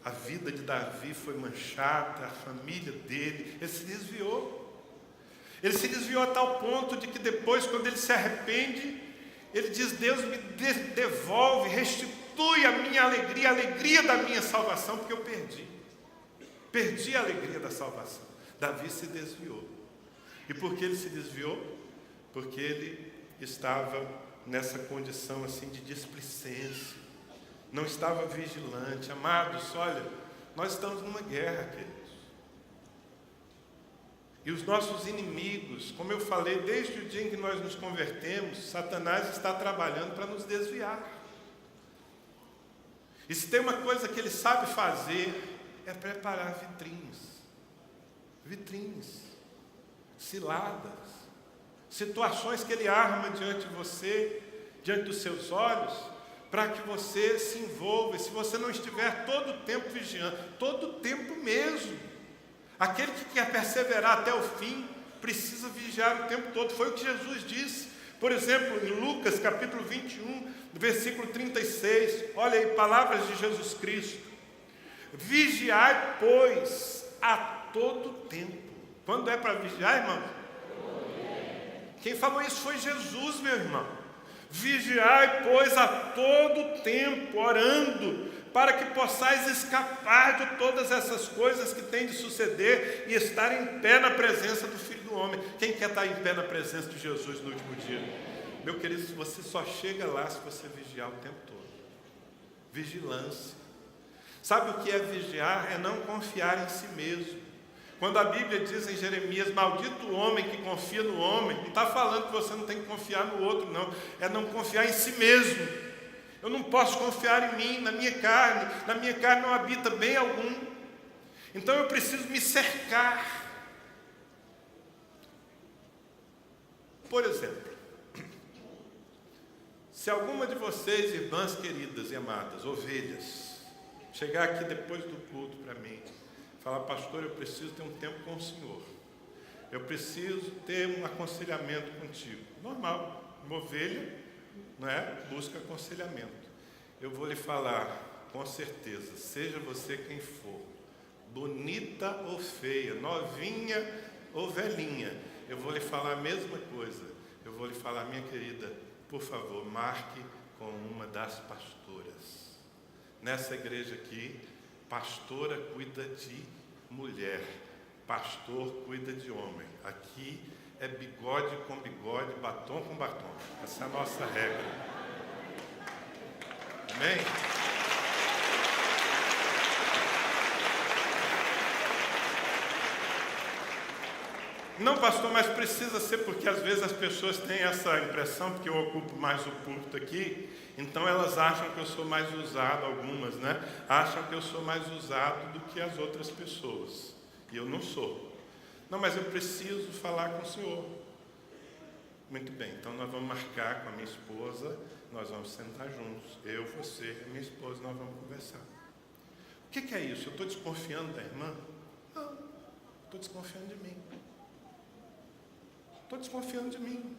A vida de Davi foi manchada, a família dele, ele se desviou. Ele se desviou a tal ponto de que depois, quando ele se arrepende, ele diz: Deus me devolve, restitui a minha alegria, a alegria da minha salvação, porque eu perdi a alegria da salvação. Davi se desviou. E por que ele se desviou? Porque ele estava nessa condição assim de displicência, não estava vigilante. Amados, olha, nós estamos numa guerra, queridos. E os nossos inimigos, como eu falei, desde o dia em que nós nos convertemos, Satanás está trabalhando para nos desviar. E se tem uma coisa que ele sabe fazer, é preparar vitrines, ciladas, situações que ele arma diante de você, diante dos seus olhos, para que você se envolva. E se você não estiver todo o tempo vigiando, todo o tempo mesmo, aquele que quer perseverar até o fim, precisa vigiar o tempo todo. Foi o que Jesus disse. Por exemplo, em Lucas capítulo 21, versículo 36, olha aí, palavras de Jesus Cristo: vigiai, pois, a todo tempo. Quando é para vigiar, irmão? Quem falou isso foi Jesus, meu irmão. Vigiai, pois, a todo tempo, orando, para que possais escapar de todas essas coisas que têm de suceder e estar em pé na presença do Filho do Homem. Quem quer estar em pé na presença de Jesus no último dia? Meu querido, você só chega lá se você vigiar o tempo todo. Vigilância. Sabe o que é vigiar? É não confiar em si mesmo. Quando a Bíblia diz em Jeremias: maldito o homem que confia no homem, não está falando que você não tem que confiar no outro, não. É não confiar em si mesmo. Eu não posso confiar em mim, na minha carne não habita bem algum. Então eu preciso me cercar. Por exemplo, se alguma de vocês, irmãs queridas e amadas, ovelhas, chegar aqui depois do culto para mim, falar: pastor, eu preciso ter um tempo com o Senhor, eu preciso ter um aconselhamento contigo. Normal, uma ovelha, não é? Busca aconselhamento. Eu vou lhe falar, com certeza, seja você quem for, bonita ou feia, novinha ou velhinha, eu vou lhe falar a mesma coisa. Eu vou lhe falar: minha querida, por favor, marque com uma das pastoras. Nessa igreja aqui, pastora cuida de mulher, pastor cuida de homem. Aqui é bigode com bigode, batom com batom. Essa é a nossa regra. Amém? Não, pastor, mas precisa ser, porque às vezes as pessoas têm essa impressão, porque eu ocupo mais o púlpito aqui, então elas acham que eu sou mais usado, algumas, né? Acham que eu sou mais usado do que as outras pessoas. E eu não sou. Não, mas eu preciso falar com o senhor. Muito bem, então nós vamos marcar com a minha esposa, nós vamos sentar juntos. Eu, você, a minha esposa, nós vamos conversar. O que é isso? Eu estou desconfiando da irmã? Não, estou desconfiando de mim. Estou desconfiando de mim.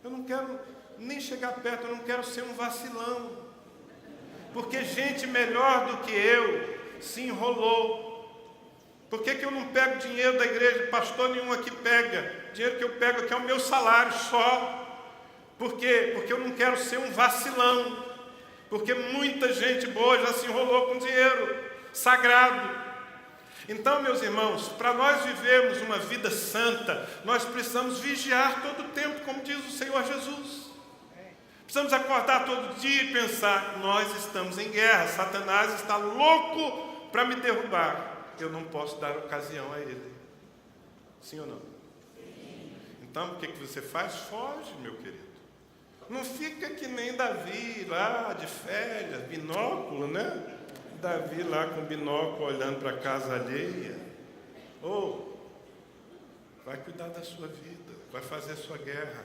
Eu não quero nem chegar perto, eu não quero ser um vacilão. Porque gente melhor do que eu se enrolou. Por que eu não pego dinheiro da igreja? Pastor nenhum aqui pega. O dinheiro que eu pego aqui é o meu salário só. Por quê? Porque eu não quero ser um vacilão. Porque muita gente boa já se enrolou com dinheiro sagrado. Então, meus irmãos, para nós vivermos uma vida santa, nós precisamos vigiar todo o tempo, como diz o Senhor Jesus. Precisamos acordar todo dia e pensar: nós estamos em guerra, Satanás está louco para me derrubar. Eu não posso dar ocasião a ele. Sim ou não? Então, o que você faz? Foge, meu querido. Não fica que nem Davi lá de férias, binóculo, né? Davi lá com o binóculo olhando para a casa alheia. Vai cuidar da sua vida, vai fazer a sua guerra.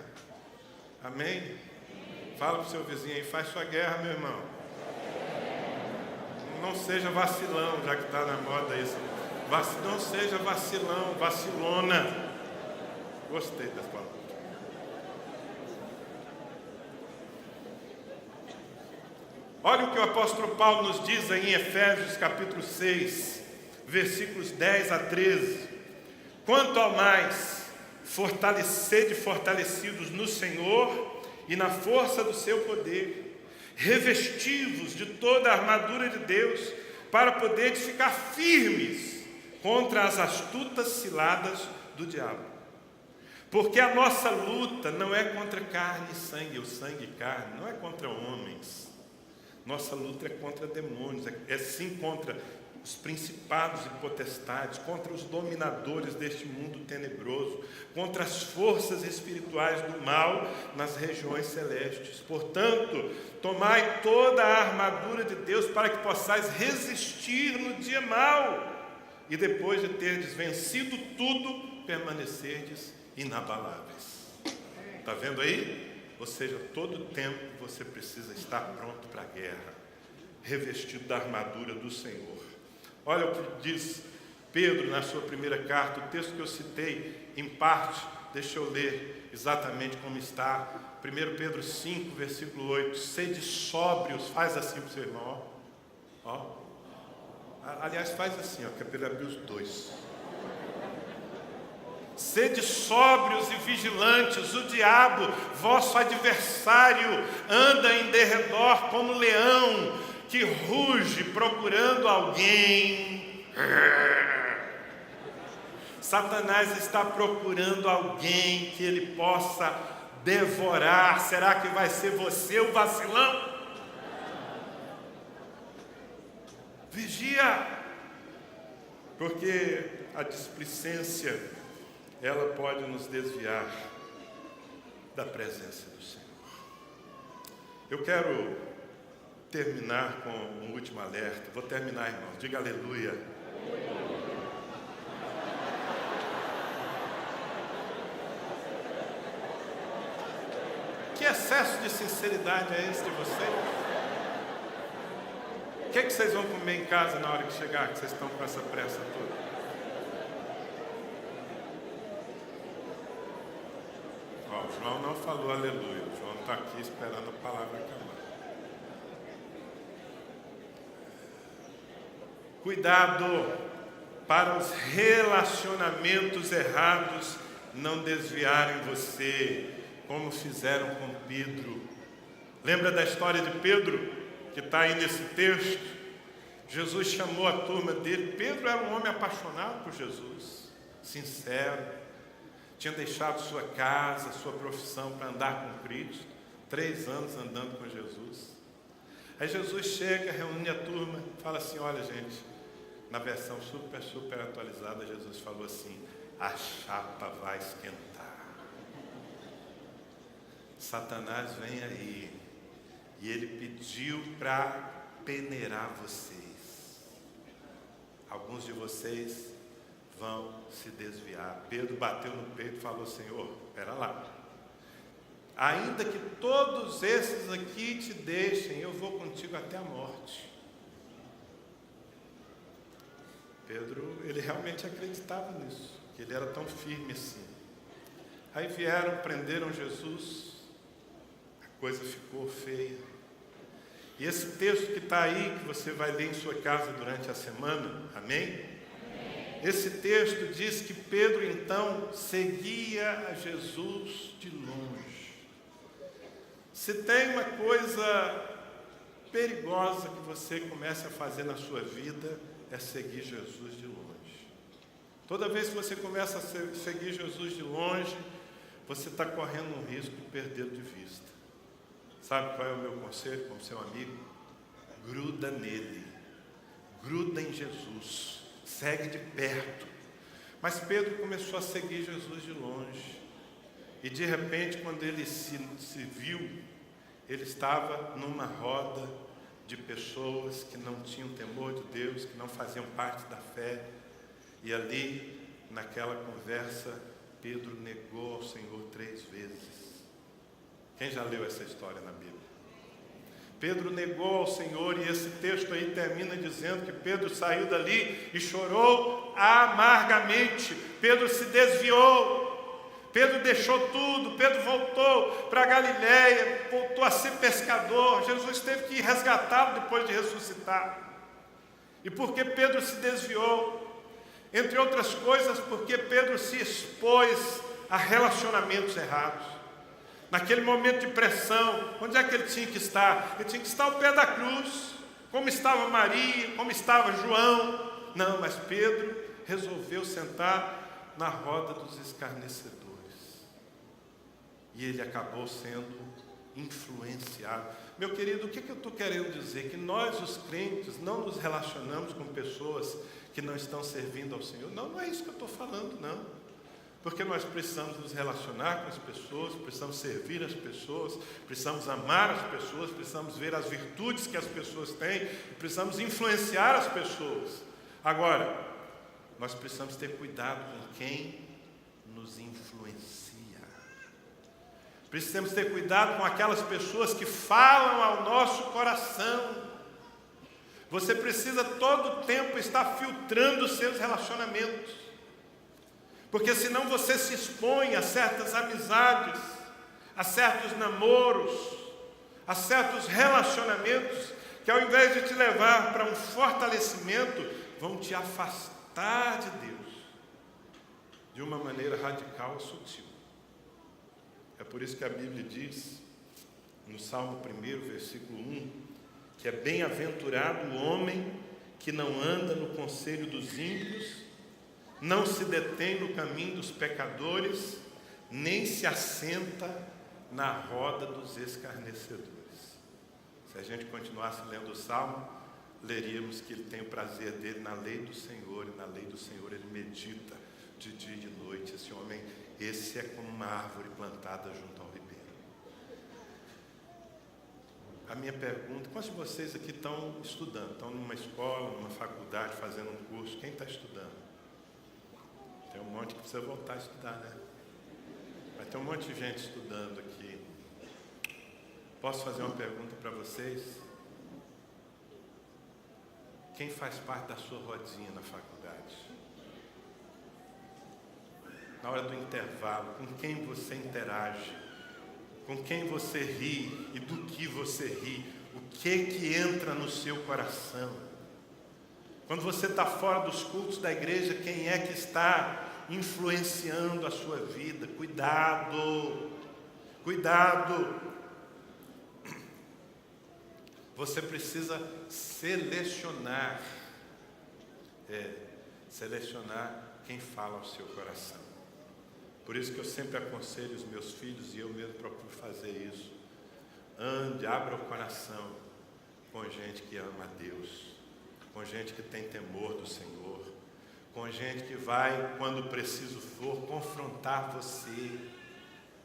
Amém? Fala para o seu vizinho aí: faz sua guerra, meu irmão. Não seja vacilão, já que está na moda isso. Não seja vacilão, vacilona. Gostei dessa palavra. Olha o que o apóstolo Paulo nos diz aí em Efésios capítulo 6, versículos 10 a 13. Quanto ao mais, sede fortalecidos no Senhor e na força do seu poder, revestivos de toda a armadura de Deus, para poderes ficar firmes contra as astutas ciladas do diabo. Porque a nossa luta não é contra carne e sangue, ou sangue e carne, não é contra homens. Nossa luta é contra demônios, é sim contra os principados e potestades, contra os dominadores deste mundo tenebroso, contra as forças espirituais do mal nas regiões celestes. Portanto, tomai toda a armadura de Deus para que possais resistir no dia mau, e depois de terdes vencido tudo, permanecerdes inabaláveis. Está vendo aí? Ou seja, todo tempo você precisa estar pronto para a guerra, revestido da armadura do Senhor. Olha o que diz Pedro na sua primeira carta, o texto que eu citei em parte, deixa eu ler exatamente como está. 1 Pedro 5, versículo 8, sede sóbrios, faz assim para o seu irmão, ó. Aliás, faz assim, ó, que é para ele abrir os dois. Sede sóbrios e vigilantes, o diabo, vosso adversário, anda em derredor como leão, que ruge procurando alguém. Satanás está procurando alguém que ele possa devorar. Será que vai ser você o vacilão? Vigia, porque a displicência ela pode nos desviar da presença do Senhor. Eu quero terminar com um último alerta. Vou terminar, irmãos. Diga aleluia. Que excesso de sinceridade é esse de vocês? O que vocês vão comer em casa na hora que chegar, que vocês estão com essa pressa toda? O João não falou aleluia. O João está aqui esperando a palavra acabar. Cuidado para os relacionamentos errados não desviarem você, como fizeram com Pedro. Lembra da história de Pedro, que está aí nesse texto? Jesus chamou a turma dele. Pedro era um homem apaixonado por Jesus, sincero. Tinha deixado sua casa, sua profissão para andar com Cristo, 3 anos andando com Jesus. Aí Jesus chega, reúne a turma, fala assim, olha gente, na versão super atualizada, Jesus falou assim, a chapa vai esquentar. Satanás vem aí, e ele pediu para peneirar vocês. Alguns de vocês vão se desviar. Pedro bateu no peito e falou, Senhor, espera lá. Ainda que todos esses aqui te deixem, eu vou contigo até a morte. Pedro, ele realmente acreditava nisso, que ele era tão firme assim. Aí vieram, prenderam Jesus, a coisa ficou feia. E esse texto que está aí, que você vai ler em sua casa durante a semana, amém? Esse texto diz que Pedro então seguia a Jesus de longe. Se tem uma coisa perigosa que você começa a fazer na sua vida, é seguir Jesus de longe. Toda vez que você começa a seguir Jesus de longe, você está correndo um risco de perdê-lo de vista. Sabe qual é o meu conselho como seu amigo? Gruda nele, gruda em Jesus. Segue de perto. Mas Pedro começou a seguir Jesus de longe. E de repente, quando ele se viu, ele estava numa roda de pessoas que não tinham temor de Deus, que não faziam parte da fé. E ali, naquela conversa, Pedro negou ao Senhor 3 vezes. Quem já leu essa história na Bíblia? Pedro negou ao Senhor, e esse texto aí termina dizendo que Pedro saiu dali e chorou amargamente. Pedro se desviou. Pedro deixou tudo, Pedro voltou para a Galileia, voltou a ser pescador. Jesus teve que resgatá-lo depois de ressuscitar. E por que Pedro se desviou? Entre outras coisas, porque Pedro se expôs a relacionamentos errados. Naquele momento de pressão, onde é que ele tinha que estar? Ele tinha que estar ao pé da cruz, como estava Maria, como estava João. Não, mas Pedro resolveu sentar na roda dos escarnecedores. E ele acabou sendo influenciado. Meu querido, o que eu estou querendo dizer? Que nós, os crentes, não nos relacionamos com pessoas que não estão servindo ao Senhor. Não, não é isso que eu estou falando, não. Porque nós precisamos nos relacionar com as pessoas, precisamos servir as pessoas, precisamos amar as pessoas, precisamos ver as virtudes que as pessoas têm, precisamos influenciar as pessoas. Agora, nós precisamos ter cuidado com quem nos influencia. Precisamos ter cuidado com aquelas pessoas que falam ao nosso coração. Você precisa todo o tempo estar filtrando os seus relacionamentos. Porque senão você se expõe a certas amizades, a certos namoros, a certos relacionamentos, que ao invés de te levar para um fortalecimento, vão te afastar de Deus, de uma maneira radical e sutil. É por isso que a Bíblia diz, no Salmo 1, versículo 1, que é bem-aventurado o homem que não anda no conselho dos ímpios, não se detém no caminho dos pecadores, nem se assenta na roda dos escarnecedores. Se a gente continuasse lendo o Salmo, leríamos que ele tem o prazer dele na lei do Senhor, e na lei do Senhor ele medita de dia e de noite. Esse homem, esse é como uma árvore plantada junto ao ribeiro. A minha pergunta, quantos de vocês aqui estão estudando? Estão numa escola, numa faculdade, fazendo um curso? Quem está estudando? Tem um monte que precisa voltar a estudar, né? Mas tem um monte de gente estudando aqui. Posso fazer uma pergunta para vocês? Quem faz parte da sua rodinha na faculdade? Na hora do intervalo, com quem você interage? Com quem você ri e do que você ri? O que entra no seu coração? Quando você está fora dos cultos da igreja, quem é que está influenciando a sua vida? Cuidado, cuidado. Você precisa selecionar quem fala ao seu coração. Por isso que eu sempre aconselho os meus filhos, e eu mesmo procuro fazer isso. Ande, abra o coração com gente que ama a Deus, com gente que tem temor do Senhor, com gente que vai, quando preciso for, confrontar você.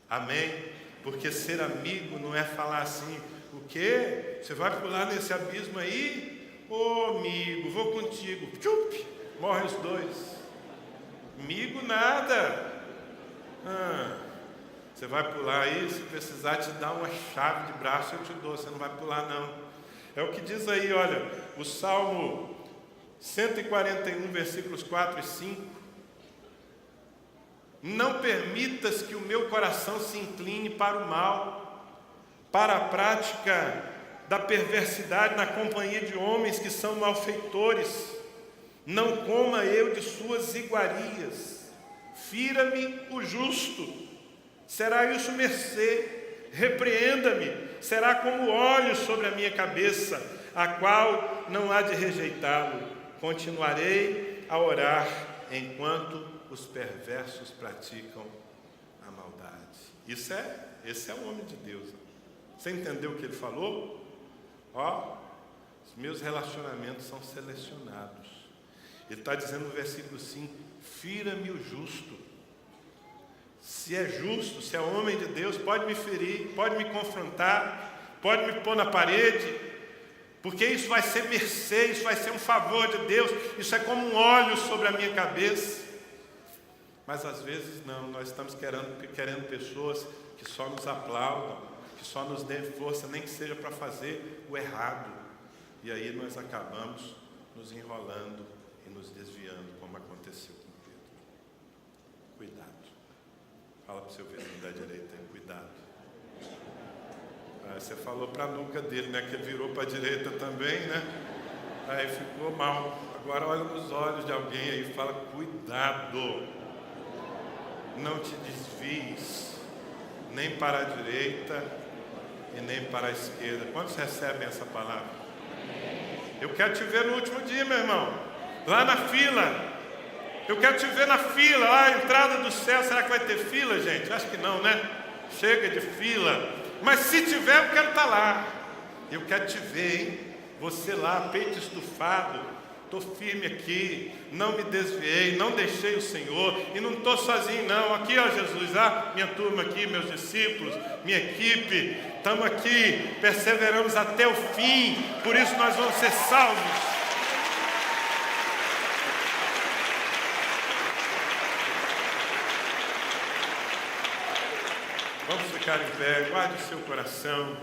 Amém? Porque ser amigo não é falar assim, o quê? Você vai pular nesse abismo aí? Ô amigo, vou contigo. Tchup, morre os dois. Amigo nada. Você vai pular aí, se precisar te dar uma chave de braço, eu te dou. Você não vai pular não. É o que diz aí, olha, o Salmo 141, versículos 4 e 5. Não permitas que o meu coração se incline para o mal, para a prática da perversidade na companhia de homens que são malfeitores. Não coma eu de suas iguarias. Fira-me o justo, será isso mercê. Repreenda-me, será como óleo sobre a minha cabeça, a qual não há de rejeitá-lo. Continuarei a orar enquanto os perversos praticam a maldade. Esse é o homem de Deus. Você entendeu o que ele falou? Os meus relacionamentos são selecionados. Ele está dizendo no versículo 5, fira-me o justo. Se é justo, se é homem de Deus, pode me ferir, pode me confrontar, pode me pôr na parede, porque isso vai ser mercê, isso vai ser um favor de Deus, isso é como um óleo sobre a minha cabeça. Mas às vezes não, nós estamos querendo pessoas que só nos aplaudam, que só nos dêem força, nem que seja para fazer o errado. E aí nós acabamos nos enrolando e nos desviando, como aconteceu com Pedro. Cuidado. Fala para o seu vizinho da direita, cuidado. Aí você falou para a nuca dele, né? Que ele virou para a direita também, né? Aí ficou mal. Agora olha nos olhos de alguém aí e fala, cuidado. Não te desvies, nem para a direita e nem para a esquerda. Quantos recebem essa palavra? Eu quero te ver no último dia, meu irmão. Lá na fila. Eu quero te ver na fila, lá a entrada do céu. Será que vai ter fila, gente? Acho que não, né? Chega de fila. Mas se tiver, eu quero estar lá. Eu quero te ver, hein? Você lá, peito estufado. Estou firme aqui, não me desviei, não deixei o Senhor. E não estou sozinho não. Aqui, ó Jesus, minha turma aqui, meus discípulos, minha equipe. Estamos aqui, perseveramos até o fim. Por isso nós vamos ser salvos. Vamos ficar em pé, guarde o seu coração.